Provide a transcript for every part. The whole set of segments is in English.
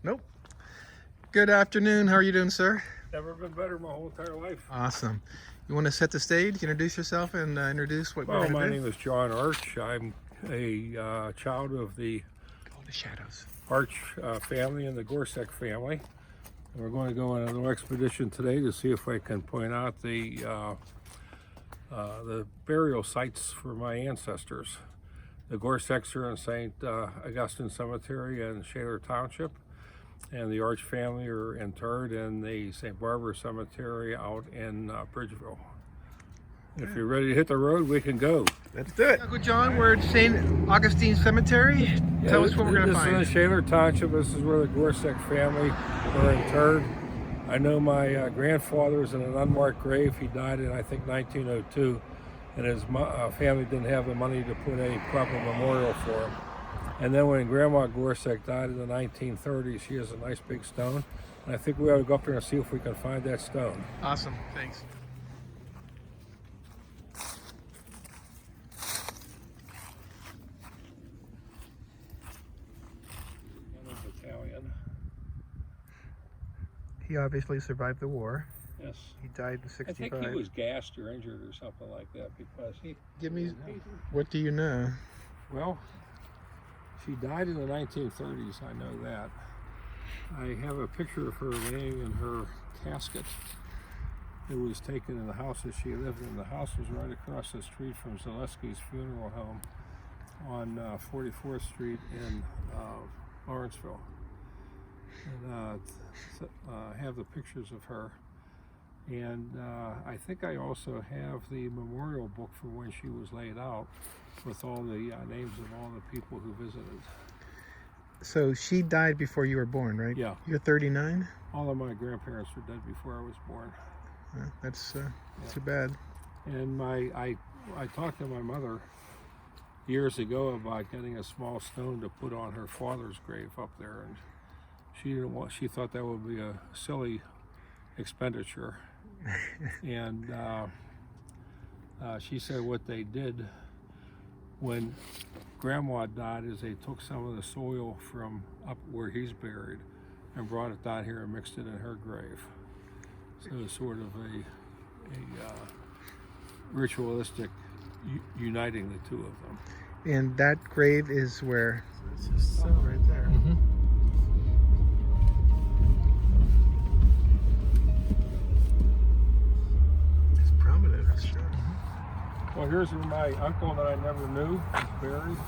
Nope. Good afternoon. How are you doing, sir? Never been better my whole entire life. Awesome. You want to set the stage, introduce yourself, and introduce what Well, you're my going to do? name is John Arch. I'm a child of the Go in the shadows. Arch family and the Gorsuch family. And we're going to go on a little expedition today to see if I can point out the burial sites for my ancestors. The Gorsuchs are in St. Augustine Cemetery in Shaler Township, and the Arch family are interred in the St. Barbara Cemetery out in Bridgeville. If you're ready to hit the road, we can go. Let's do it. Uncle John, we're at St. Augustine Cemetery. Tell us what we're going to find. This is in Shaler Township. This is where the Gorsuch family were interred. I know my grandfather is in an unmarked grave. He died in, I think, 1902, and his family didn't have the money to put any proper memorial for him. And then when Grandma Gorsuch died in the 1930s, she has a nice big stone. And I think we ought to go up there and see if we can find that stone. Awesome. Thanks. Italian. He obviously survived the war. Yes. He died in 65. I think he was gassed or injured or something like that because he... Give me, what do you know? Well, she died in the 1930s, I know that. I have a picture of her laying in her casket. It was taken in the house that she lived in. The house was right across the street from Zaleski's funeral home on 44th Street in Lawrenceville. And I have the pictures of her. And I think I also have the memorial book for when she was laid out with all the names of all the people who visited. So she died before you were born, right? Yeah. You're 39? All of my grandparents were dead before I was born. That's too bad. And I talked to my mother years ago about getting a small stone to put on her father's grave up there, and she thought that would be a silly expenditure. And she said what they did when Grandma died is they took some of the soil from up where he's buried and brought it down here and mixed it in her grave. So it's sort of a ritualistic uniting the two of them. And that grave is where? It's just right there. Mm-hmm. It's prominent, sure. Well, here's where my uncle that I never knew is buried.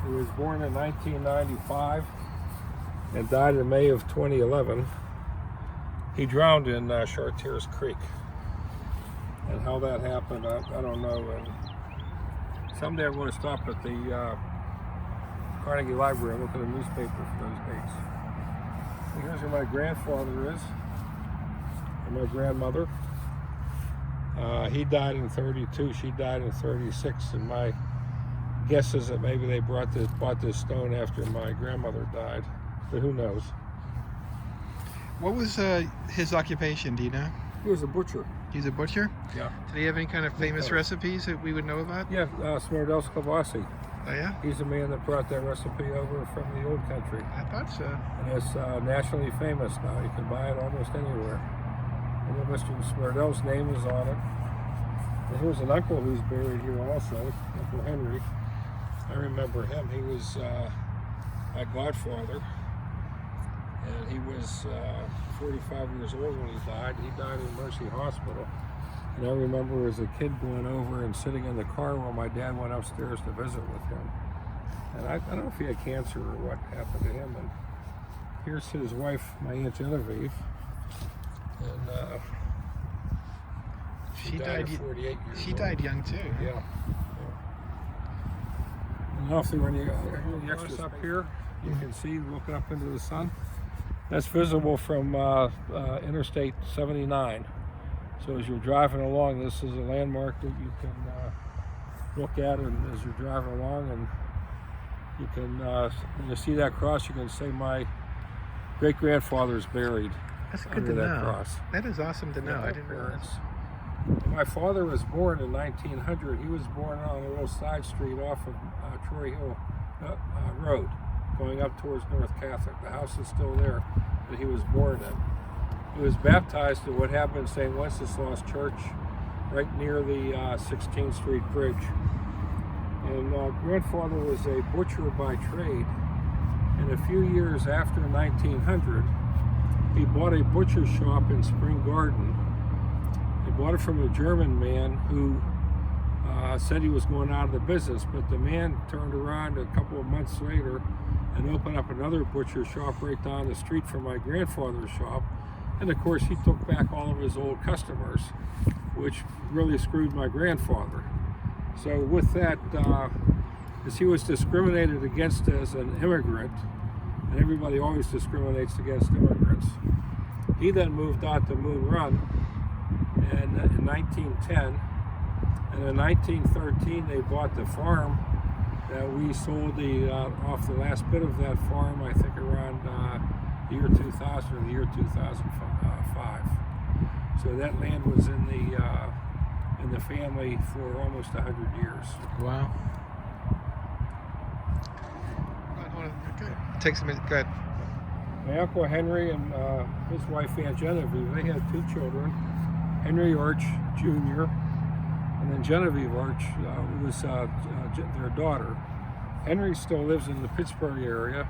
He was born in 1995 and died in May of 2011. He drowned in Chartiers Creek. And how that happened, I don't know. And someday I'm going to stop at the Carnegie Library and look at a newspaper for those dates. And here's where my grandfather is, and my grandmother. He died in 32, she died in 36, and my guess is that maybe they bought this stone after my grandmother died, but who knows. What was his occupation, do you know? He was a butcher. He's a butcher? Yeah. Did he have any kind of famous recipes that we would know about? Yeah, Smirdel's Kvassy. Oh yeah? He's the man that brought that recipe over from the old country. I thought so. And it's nationally famous now. You can buy it almost anywhere. And then Mr. Smirdel's name is on it. And here's an uncle who's buried here also, Uncle Henry. I remember him. He was my godfather. And he was 45 years old when he died. He died in Mercy Hospital. And I remember as a kid going over and sitting in the car while my dad went upstairs to visit with him. And I don't know if he had cancer or what happened to him. And here's his wife, my Aunt Genevieve. And she died at 48 years old. She died young too. Yeah. And off there, when you extras up here, you can see looking up into the sun. That's visible from Interstate 79. So as you're driving along, this is a landmark that you can look at, and as you're driving along, and you can, when you see that cross, you can say my great-grandfather's buried. That's good under to that know. cross. That is awesome to know. I didn't realize. My father was born in 1900. He was born on a little side street off of Troy Hill Road, going up towards North Catholic. The house is still there that he was born in. He was baptized at what happened St. Wenceslaus Church, right near the 16th Street Bridge. And grandfather was a butcher by trade. And a few years after 1900, he bought a butcher shop in Spring Garden. He bought it from a German man who said he was going out of the business, but the man turned around a couple of months later and opened up another butcher shop right down the street from my grandfather's shop. And of course, he took back all of his old customers, which really screwed my grandfather. So with that, as he was discriminated against as an immigrant, and everybody always discriminates against immigrants, he then moved out to Moon Run in 1910. And in 1913, they bought the farm that we sold off the last bit of that farm, I think around the year 2000 or the year 2005. So that land was in the family for almost 100 years. Wow. Takes a minute. Go ahead. My Uncle Henry and his wife Aunt Genevieve, they had two children, Henry Arch Jr. and then Genevieve Arch was their daughter. Henry still lives in the Pittsburgh area,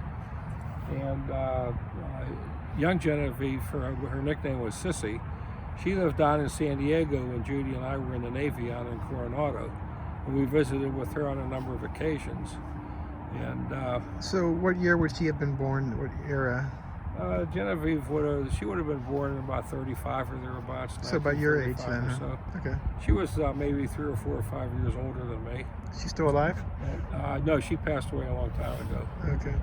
and young Genevieve, her nickname was Sissy, she lived down in San Diego when Judy and I were in the Navy out in Coronado. And we visited with her on a number of occasions. And so what year would she have been born? What era? Genevieve would have been born in about 35 or thereabouts. So about your age then, huh? So. Okay. She was maybe 3 or 4 or 5 years older than me. She's still alive? No, she passed away a long time ago. Okay.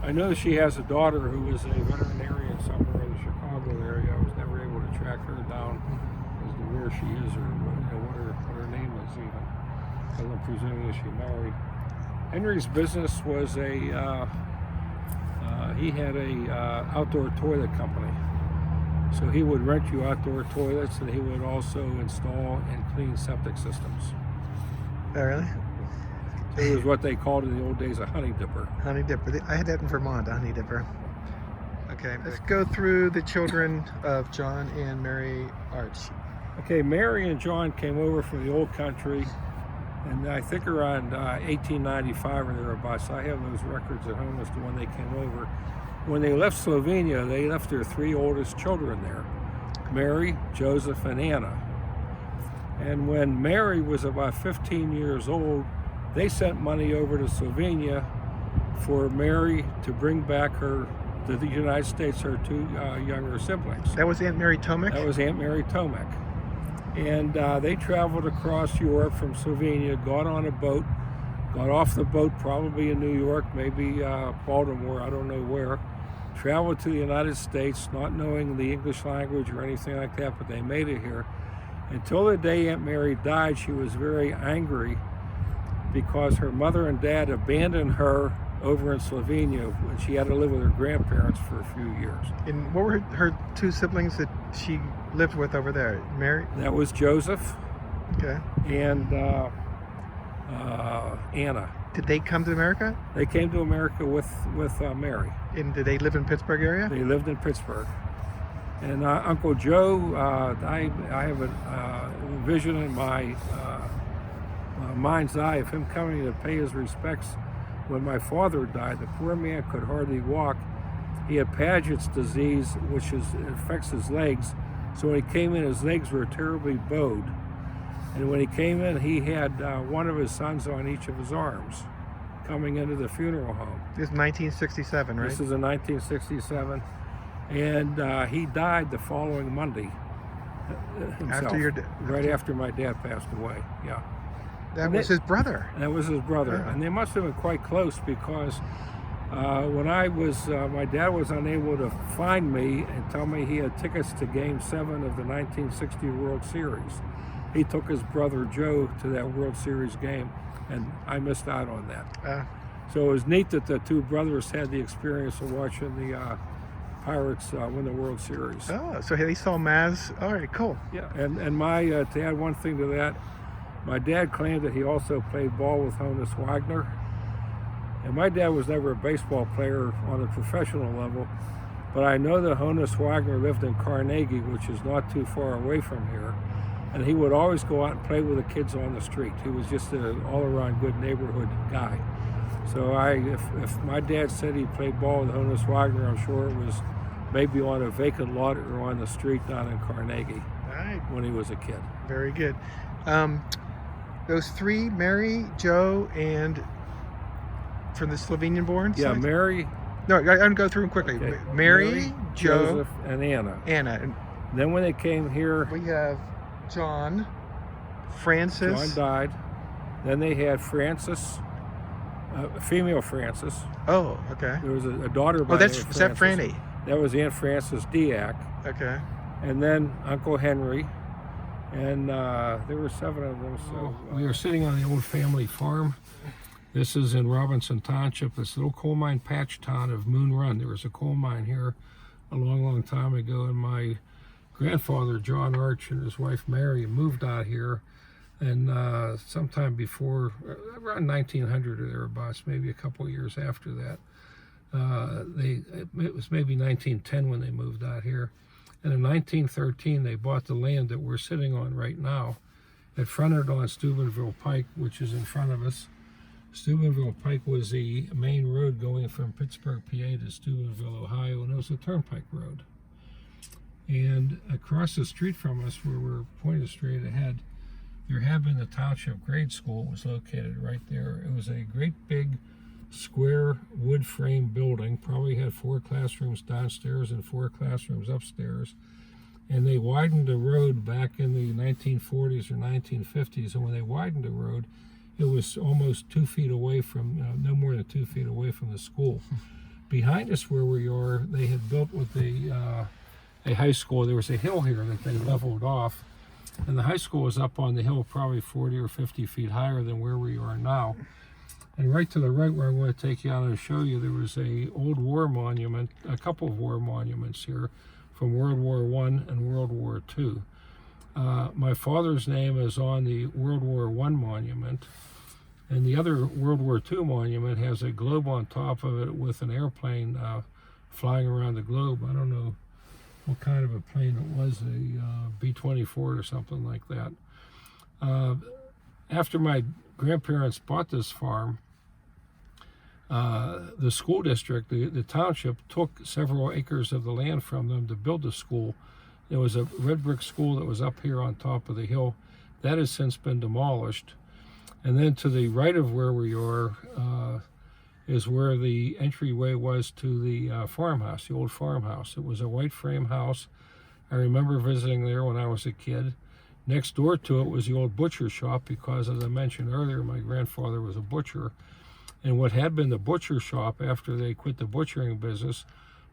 I know she has a daughter who is a veterinarian somewhere in the Chicago area. I was never able to track her down as to where she is or what her name is even. I'm presuming that she married. Henry's business was he had a outdoor toilet company. So he would rent you outdoor toilets, and he would also install and clean septic systems. Oh, really? So it was what they called in the old days a honey dipper. Honey dipper. I had that in Vermont, a honey dipper. Okay, let's go through the children of John and Mary Arch. Okay, Mary and John came over from the old country, and I think around 1895 or thereabouts. I have those records at home as to when they came over. When they left Slovenia, they left their 3 oldest children there, Mary, Joseph, and Anna. And when Mary was about 15 years old, they sent money over to Slovenia for Mary to bring back to the United States, her 2 younger siblings. That was Aunt Mary Tomek? That was Aunt Mary Tomek. And they traveled across Europe from Slovenia, got on a boat, got off the boat probably in New York, maybe Baltimore, I don't know where, traveled to the United States, not knowing the English language or anything like that, but they made it here. Until the day Aunt Mary died, she was very angry because her mother and dad abandoned her over in Slovenia when she had to live with her grandparents for a few years. And what were her 2 siblings that she lived with over there? Mary? That was Joseph. Okay. And Anna. Did they come to America? They came to America with Mary. And did they live in Pittsburgh area? They lived in Pittsburgh. And Uncle Joe, I have a vision in my mind's eye of him coming to pay his respects when my father died. The poor man could hardly walk. He had Paget's disease, which affects his legs. So when he came in, his legs were terribly bowed. And when he came in, he had one of his sons on each of his arms coming into the funeral home. This is 1967, right? This is in 1967. And he died the following Monday himself, After right after my dad passed away, yeah. That was his brother. That was his brother. Yeah. And they must have been quite close because when my dad was unable to find me and tell me he had tickets to Game 7 of the 1960 World Series. He took his brother Joe to that World Series game, and I missed out on that. So it was neat that the 2 brothers had the experience of watching the Pirates win the World Series. Oh, so they saw Maz. All right, cool. Yeah, and my to add one thing to that, my dad claimed that he also played ball with Honus Wagner, And my dad was never a baseball player on a professional level, but I know that Honus Wagner lived in Carnegie, which is not too far away from here. And he would always go out and play with the kids on the street. He was just an all-around good neighborhood guy. So if my dad said he played ball with Honus Wagner, I'm sure it was maybe on a vacant lot or on the street down in Carnegie. All right. When he was a kid. Very good. Those three, Mary, Joe, and from the Slovenian-born Yeah, side? Mary. No, I'm going to go through them quickly. Okay. Mary, Joe, Joseph, and Anna. And Then when they came here, we have John, Francis. John died. Then they had Francis, female Francis. Oh, okay. There was a daughter by Oh, the name of is that Francis. Franny? That was Aunt Frances Diak. Okay. And then Uncle Henry. And there were 7 of them. So we are sitting on the old family farm. This is in Robinson Township, this little coal mine patch town of Moon Run. There was a coal mine here a long, long time ago, and my grandfather, John Arch, and his wife, Mary, moved out here. And sometime before, around 1900 or thereabouts, maybe a couple of years after that, it was maybe 1910 when they moved out here. And in 1913, they bought the land that we're sitting on right now. It fronted on Steubenville Pike, which is in front of us. Steubenville Pike was the main road going from Pittsburgh, PA to Steubenville, Ohio, and it was a turnpike road. And across the street from us, where we're pointed straight ahead, there had been the township grade school. It was located right there. It was a great big square wood frame building, probably had 4 classrooms downstairs and 4 classrooms upstairs. And they widened the road back in the 1940s or 1950s. And when they widened the road, it was almost 2 feet away from, no more than 2 feet away from the school. Behind us where we are, they had built with a high school. There was a hill here that they leveled off. And the high school was up on the hill, probably 40 or 50 feet higher than where we are now. And right to the right where I'm going to take you out and show you, there was a old war monument, a couple of war monuments here from World War I and World War II. My father's name is on the World War I monument, and the other World War II monument has a globe on top of it with an airplane flying around the globe. I don't know what kind of a plane it was, a B-24 or something like that. After my grandparents bought this farm, the school district, the township, took several acres of the land from them to build a school. There was a red brick school that was up here on top of the hill. That has since been demolished. And then to the right of where we are is where the entryway was to the farmhouse, the old farmhouse. It was a white frame house. I remember visiting there when I was a kid. Next door to it was the old butcher shop because, as I mentioned earlier, my grandfather was a butcher. And what had been the butcher shop after they quit the butchering business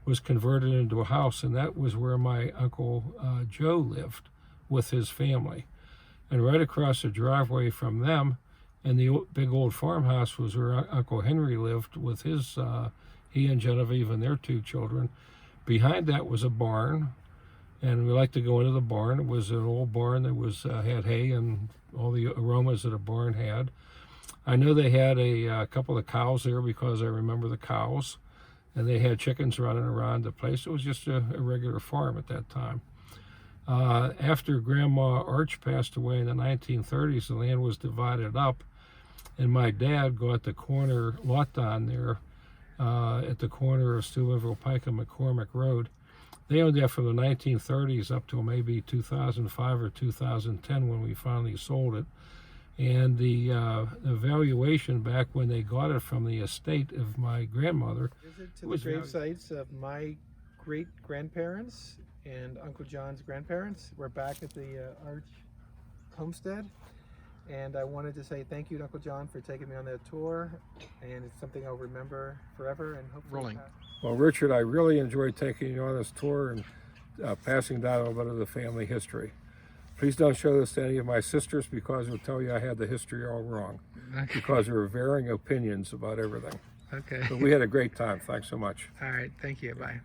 was converted into a house, and that was where my Uncle Joe lived with his family. And right across the driveway from them, and the big old farmhouse, was where Uncle Henry lived with his, he and Genevieve and their 2 children. Behind that was a barn, and we like to go into the barn. It was an old barn that was had hay and all the aromas that a barn had. I know they had a couple of cows there because I remember the cows, and they had chickens running around the place. It was just a regular farm at that time. After Grandma Arch passed away in the 1930s, the land was divided up, and my dad got the corner lot down there at the corner of Steubenville Pike and McCormick Road. They owned that from the 1930s up till maybe 2005 or 2010 when we finally sold it. And the valuation back when they got it from the estate of my grandmother. Visit to the grave sites of my great-grandparents and Uncle John's grandparents. We're back at the Arch homestead. And I wanted to say thank you to Uncle John for taking me on that tour. And it's something I'll remember forever and hopefully. Well, Richard, I really enjoyed taking you on this tour and passing down a little bit of the family history. Please don't show this to any of my sisters because they'll tell you I had the history all wrong. Okay. Because there were varying opinions about everything. Okay. But we had a great time. Thanks so much. All right. Thank you. Bye.